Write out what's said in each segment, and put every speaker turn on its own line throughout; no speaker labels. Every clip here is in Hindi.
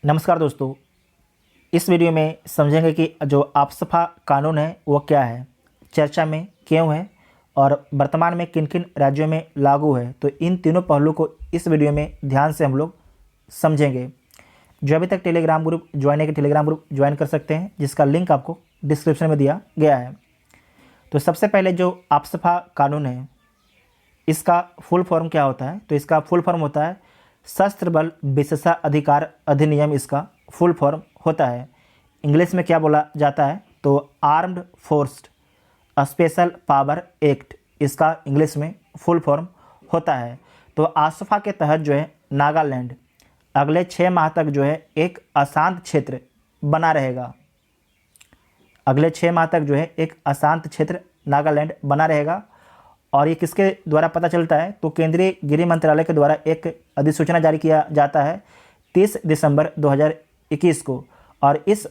नमस्कार दोस्तों। इस वीडियो में समझेंगे कि जो आपसफा कानून है वो क्या है, चर्चा में क्यों है और वर्तमान में किन किन राज्यों में लागू है। तो इन तीनों पहलू को इस वीडियो में ध्यान से हम लोग समझेंगे। जो अभी तक टेलीग्राम ग्रुप ज्वाइन है कि टेलीग्राम ग्रुप ज्वाइन कर सकते हैं, जिसका लिंक आपको डिस्क्रिप्शन में दिया गया है। तो सबसे पहले जो आपसफा कानून है, इसका फुल फॉर्म क्या होता है? तो इसका फुल फॉर्म होता है सशस्त्र बल विशेषाधिकार अधिनियम। इसका फुल फॉर्म होता है। इंग्लिश में क्या बोला जाता है? तो armed forced special power act, इसका इंग्लिश में फुल फॉर्म होता है। तो आसफा के तहत जो है नागालैंड अगले 6 माह तक जो है एक अशांत क्षेत्र बना रहेगा। अगले 6 माह तक जो है एक अशांत क्षेत्र नागालैंड बना रहेगा। और ये किसके द्वारा पता चलता है? तो केंद्रीय गृह मंत्रालय के द्वारा एक अधिसूचना जारी किया जाता है 30 दिसंबर 2021 को। और इस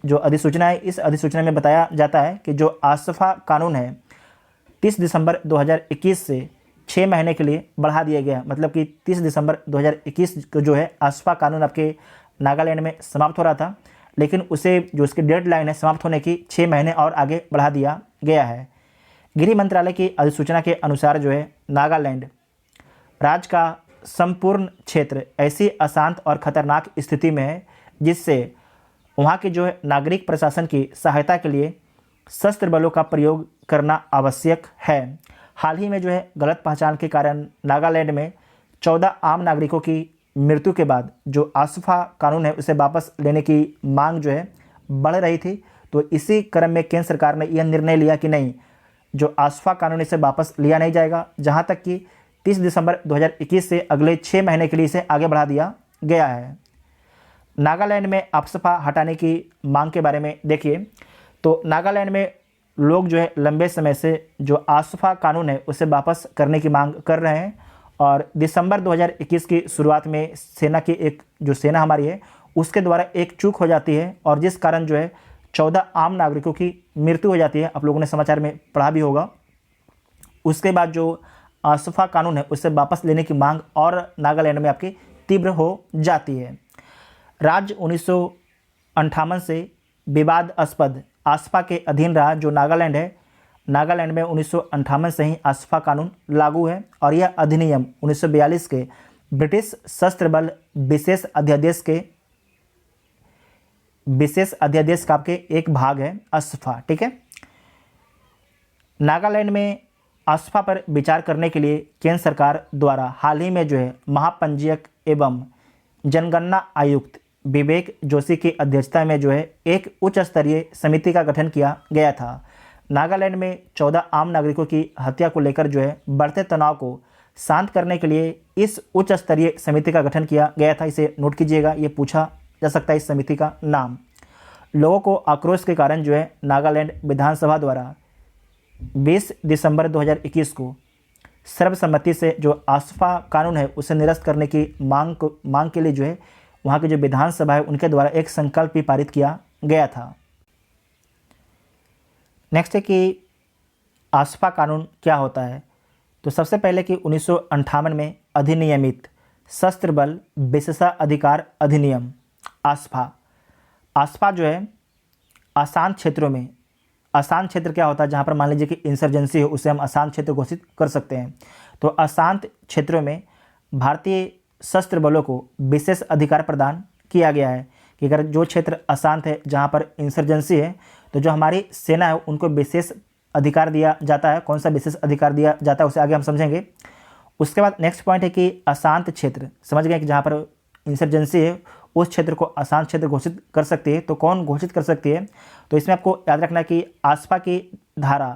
जो अधिसूचना है, इस अधिसूचना में बताया जाता है कि जो आसफा कानून है 30 दिसंबर 2021 से 6 महीने के लिए बढ़ा दिया गया। मतलब कि 30 दिसंबर 2021 को जो है आसफा कानून आपके नागालैंड में समाप्त हो रहा था, लेकिन उसे जो उसकी डेडलाइन है समाप्त होने की 6 महीने और आगे बढ़ा दिया गया है। गृह मंत्रालय की अधिसूचना के अनुसार जो है नागालैंड राज्य का संपूर्ण क्षेत्र ऐसी अशांत और खतरनाक स्थिति में है जिससे वहाँ के जो है नागरिक प्रशासन की सहायता के लिए सशस्त्र बलों का प्रयोग करना आवश्यक है। हाल ही में जो है गलत पहचान के कारण नागालैंड में 14 आम नागरिकों की मृत्यु के बाद जो आसफा कानून है उसे वापस लेने की मांग जो है बढ़ रही थी। तो इसी क्रम में केंद्र सरकार ने यह निर्णय लिया कि नहीं, जो आसफा कानून इसे वापस लिया नहीं जाएगा, जहां तक कि 30 दिसंबर 2021 से अगले 6 महीने के लिए इसे आगे बढ़ा दिया गया है। नागालैंड में आपसफा हटाने की मांग के बारे में देखिए, तो नागालैंड में लोग जो है लंबे समय से जो आसफा कानून है उसे वापस करने की मांग कर रहे हैं। और दिसंबर 2021 की शुरुआत में सेना की एक जो सेना हमारी है उसके द्वारा एक चूक हो जाती है और जिस कारण जो है 14 आम नागरिकों की मृत्यु हो जाती है। आप लोगों ने समाचार में पढ़ा भी होगा। उसके बाद जो आसफा कानून है उसे वापस लेने की मांग और नागालैंड में आपकी तीव्र हो जाती है। राज्य 1958 से विवादास्पद आसफा के अधीन रहा। जो नागालैंड है, नागालैंड में 1958 से ही आसफा कानून लागू है और यह अधिनियम 1942 के ब्रिटिश सशस्त्र बल विशेष अध्यादेश का आपके एक भाग है आसफा। ठीक है। नागालैंड में आसफा पर विचार करने के लिए केंद्र सरकार द्वारा हाल ही में जो है महापंजीयक एवं जनगणना आयुक्त विवेक जोशी की अध्यक्षता में जो है एक उच्च स्तरीय समिति का गठन किया गया था। नागालैंड में 14 आम नागरिकों की हत्या को लेकर जो है बढ़ते तनाव को शांत करने के लिए इस उच्च स्तरीय समिति का गठन किया गया था। इसे नोट कीजिएगा, ये पूछा जा सकता है इस समिति का नाम। लोगों को आक्रोश के कारण जो है नागालैंड विधानसभा द्वारा 20 दिसंबर 2021 को सर्वसम्मति से जो आसफा कानून है उसे निरस्त करने की मांग के लिए जो है वहाँ की जो विधानसभा है उनके द्वारा एक संकल्प भी पारित किया गया था। नेक्स्ट है कि आसफा कानून क्या होता है। तो सबसे पहले कि 1958 में अधिनियमित सशस्त्र बल विशेषाधिकार अधिनियम आसफा जो है अशांत क्षेत्रों में, अशांत क्षेत्र क्या होता है? जहाँ पर मान लीजिए कि इंसर्जेंसी हो उसे हम अशांत क्षेत्र घोषित कर सकते हैं। तो अशांत क्षेत्रों में भारतीय सशस्त्र बलों को विशेष अधिकार प्रदान किया गया है कि अगर जो क्षेत्र अशांत है, जहाँ पर इंसर्जेंसी है, तो जो हमारी सेना है उनको विशेष अधिकार दिया जाता है। कौन सा विशेष अधिकार दिया जाता है उसे आगे हम समझेंगे। उसके बाद नेक्स्ट पॉइंट है कि अशांत क्षेत्र, समझ गए कि जहाँ पर इंसर्जेंसी है उस क्षेत्र को अशांत क्षेत्र घोषित कर सकती है। तो कौन घोषित कर सकती है? तो इसमें आपको याद रखना कि आसफा की धारा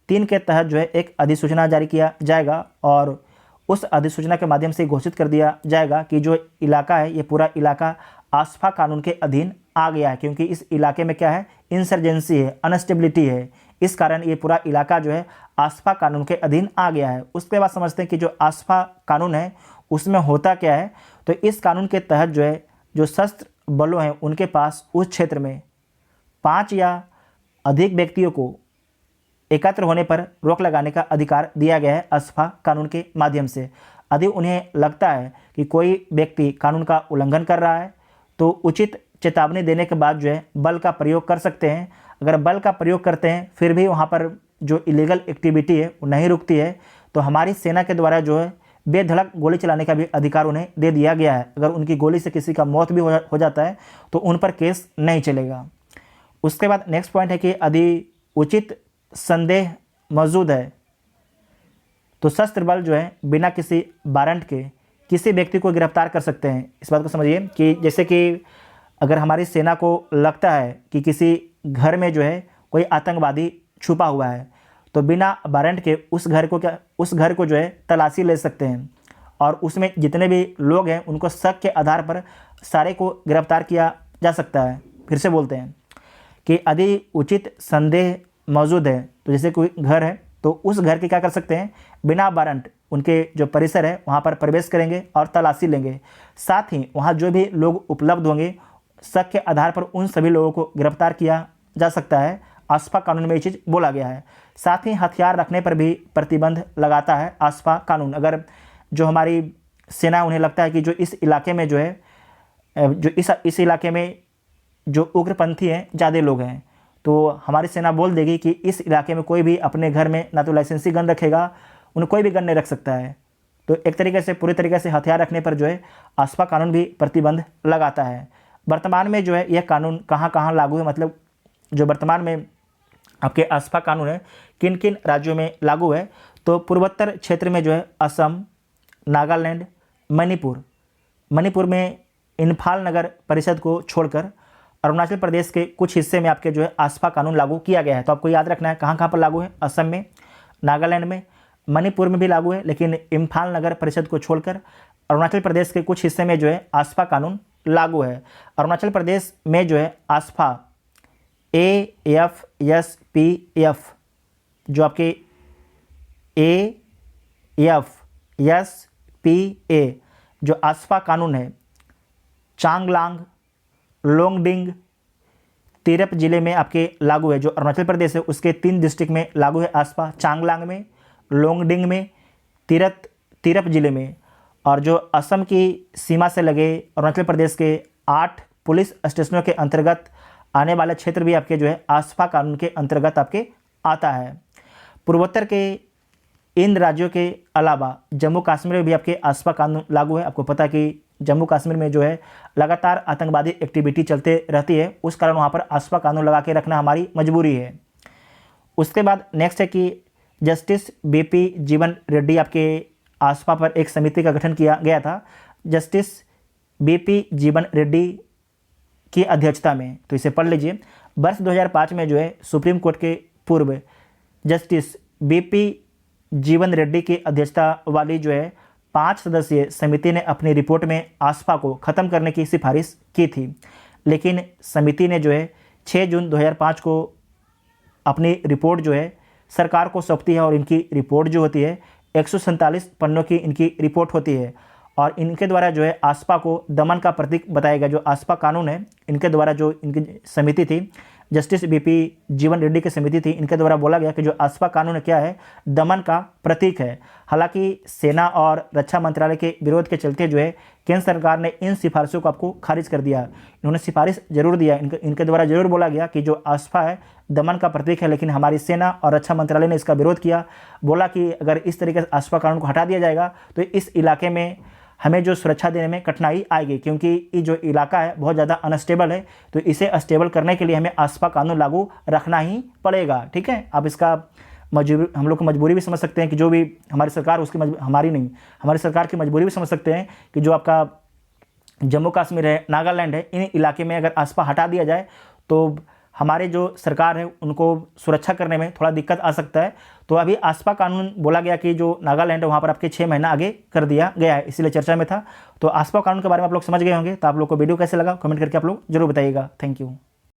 3 के तहत जो है एक अधिसूचना जारी किया जाएगा और उस अधिसूचना के माध्यम से घोषित कर दिया जाएगा कि जो इलाका है ये पूरा इलाका आसफा कानून के अधीन आ गया है, क्योंकि इस इलाके में क्या है? इंसर्जेंसी है, अनस्टेबिलिटी है। इस कारण ये पूरा इलाका जो है आसफा कानून के अधीन आ गया है। उसके बाद समझते हैं कि जो आसफा कानून है उसमें होता क्या है। तो इस कानून के तहत जो है जो सशस्त्र बलों हैं उनके पास उस क्षेत्र में 5 या अधिक व्यक्तियों को एकत्र होने पर रोक लगाने का अधिकार दिया गया है आसफा कानून के माध्यम से। यदि उन्हें लगता है कि कोई व्यक्ति कानून का उल्लंघन कर रहा है तो उचित चेतावनी देने के बाद जो है बल का प्रयोग कर सकते हैं। अगर बल का प्रयोग करते हैं फिर भी वहाँ पर जो इलीगल एक्टिविटी है वो नहीं रुकती है, तो हमारी सेना के द्वारा जो है बेधड़क गोली चलाने का भी अधिकार उन्हें दे दिया गया है। अगर उनकी गोली से किसी का मौत भी हो जाता है तो उन पर केस नहीं चलेगा। उसके बाद नेक्स्ट पॉइंट है कि यदि उचित संदेह मौजूद है तो सशस्त्र बल जो है बिना किसी वारंट के किसी व्यक्ति को गिरफ्तार कर सकते हैं। इस बात को समझिए कि जैसे कि अगर हमारी सेना को लगता है कि किसी घर में जो है कोई आतंकवादी छुपा हुआ है तो बिना वारंट के उस घर को जो है तलाशी ले सकते हैं और उसमें जितने भी लोग हैं उनको शक के आधार पर सारे को गिरफ्तार किया जा सकता है। फिर से बोलते हैं कि यदि उचित संदेह मौजूद है तो जैसे कोई घर है तो उस घर के क्या कर सकते हैं, बिना वारंट उनके जो परिसर है वहाँ पर प्रवेश करेंगे और तलाशी लेंगे। साथ ही वहाँ जो भी लोग उपलब्ध होंगे शक के आधार पर उन सभी लोगों को गिरफ्तार किया जा सकता है। आसपा कानून में ये चीज़ बोला गया है। साथ ही हथियार रखने पर भी प्रतिबंध लगाता है आसपा कानून। अगर जो हमारी सेना उन्हें लगता है कि जो इस इलाके में जो है जो इस इलाके में जो उग्रपंथी हैं ज़्यादा लोग हैं तो हमारी सेना बोल देगी कि इस इलाके में कोई भी अपने घर में ना तो लाइसेंसी गन रखेगा, उन्हें कोई भी गन नहीं रख सकता है। तो एक तरीके से पूरी तरीके से हथियार रखने पर जो है आसपा कानून भी प्रतिबंध लगाता है। वर्तमान में जो है यह कानून कहाँ कहाँ लागू है, मतलब जो वर्तमान में आपके आसपा कानून है किन किन राज्यों में लागू है, तो पूर्वोत्तर क्षेत्र में जो है असम, नागालैंड, मणिपुर में इम्फाल नगर परिषद को छोड़कर अरुणाचल प्रदेश के कुछ हिस्से में आपके जो है आसपा कानून लागू किया गया है। तो आपको याद रखना है कहाँ कहाँ पर लागू है, असम में, नागालैंड में, मणिपुर में भी लागू है, लेकिन इम्फाल नगर परिषद को छोड़कर अरुणाचल प्रदेश के कुछ हिस्से में जो है आसपा कानून लागू है। अरुणाचल प्रदेश में जो है आसपा AFSPF जो आपके AFSPA जो आसपा कानून है चांगलांग, लोंगडिंग, तिरप जिले में आपके लागू है। जो अरुणाचल प्रदेश है उसके 3 डिस्ट्रिक्ट में लागू है आसपा, चांगलांग में, लोंगडिंग में, तिरप जिले में। और जो असम की सीमा से लगे अरुणाचल प्रदेश के 8 पुलिस स्टेशनों के अंतर्गत आने वाले क्षेत्र भी आपके जो है आसपा कानून के अंतर्गत आपके आता है। पूर्वोत्तर के इन राज्यों के अलावा जम्मू कश्मीर में भी आपके आसपा कानून लागू है। आपको पता है कि जम्मू कश्मीर में जो है लगातार आतंकवादी एक्टिविटी चलते रहती है, उस कारण वहाँ पर आसपा कानून लगा के रखना हमारी मजबूरी है। उसके बाद नेक्स्ट है कि जस्टिस BP जीवन रेड्डी आपके आसपा पर एक समिति का गठन किया गया था जस्टिस BP जीवन रेड्डी की अध्यक्षता में। तो इसे पढ़ लीजिए। वर्ष 2005 में जो है सुप्रीम कोर्ट के पूर्व जस्टिस BP जीवन रेड्डी की अध्यक्षता वाली जो है 5 सदस्यीय समिति ने अपनी रिपोर्ट में आसपा को ख़त्म करने की सिफारिश की थी, लेकिन समिति ने जो है 6 जून 2005 को अपनी रिपोर्ट जो है सरकार को सौंपती है। और इनकी रिपोर्ट जो होती है 147 पन्नों की इनकी रिपोर्ट होती है और इनके द्वारा जो है आसपा को दमन का प्रतीक बताया गया। जो आसपा कानून है इनके द्वारा जो इनकी समिति थी जस्टिस BP जीवन रेड्डी की समिति थी, इनके द्वारा बोला गया कि जो आसपा कानून क्या है, दमन का प्रतीक है। हालांकि सेना और रक्षा मंत्रालय के विरोध के चलते जो है केंद्र सरकार ने इन सिफारिशों को आपको खारिज कर दिया। इन्होंने सिफारिश जरूर दिया, इनके द्वारा जरूर बोला गया कि जो आसपा है दमन का प्रतीक है, लेकिन हमारी सेना और रक्षा मंत्रालय ने इसका विरोध किया। बोला कि अगर इस तरीके से आसपा कानून को हटा दिया जाएगा तो इस इलाके में हमें जो सुरक्षा देने में कठिनाई आएगी, क्योंकि ये जो इलाका है बहुत ज़्यादा अनस्टेबल है। तो इसे स्टेबल करने के लिए हमें आसपा कानून लागू रखना ही पड़ेगा। ठीक है, आप इसका हम लोग को मजबूरी भी समझ सकते हैं कि जो भी हमारी सरकार उसकी हमारी सरकार की मजबूरी भी समझ सकते हैं कि जो आपका जम्मू कश्मीर है, नागालैंड है, इन इलाके में अगर आसपा हटा दिया जाए तो हमारे जो सरकार है उनको सुरक्षा करने में थोड़ा दिक्कत आ सकता है। तो अभी आसपा कानून बोला गया कि जो नागालैंड है वहाँ पर आपके 6 महीना आगे कर दिया गया है, इसीलिए चर्चा में था। तो आसपा कानून के बारे में आप लोग समझ गए होंगे। तो आप लोग को वीडियो कैसे लगा कमेंट करके आप लोग जरूर बताइएगा। Thank you.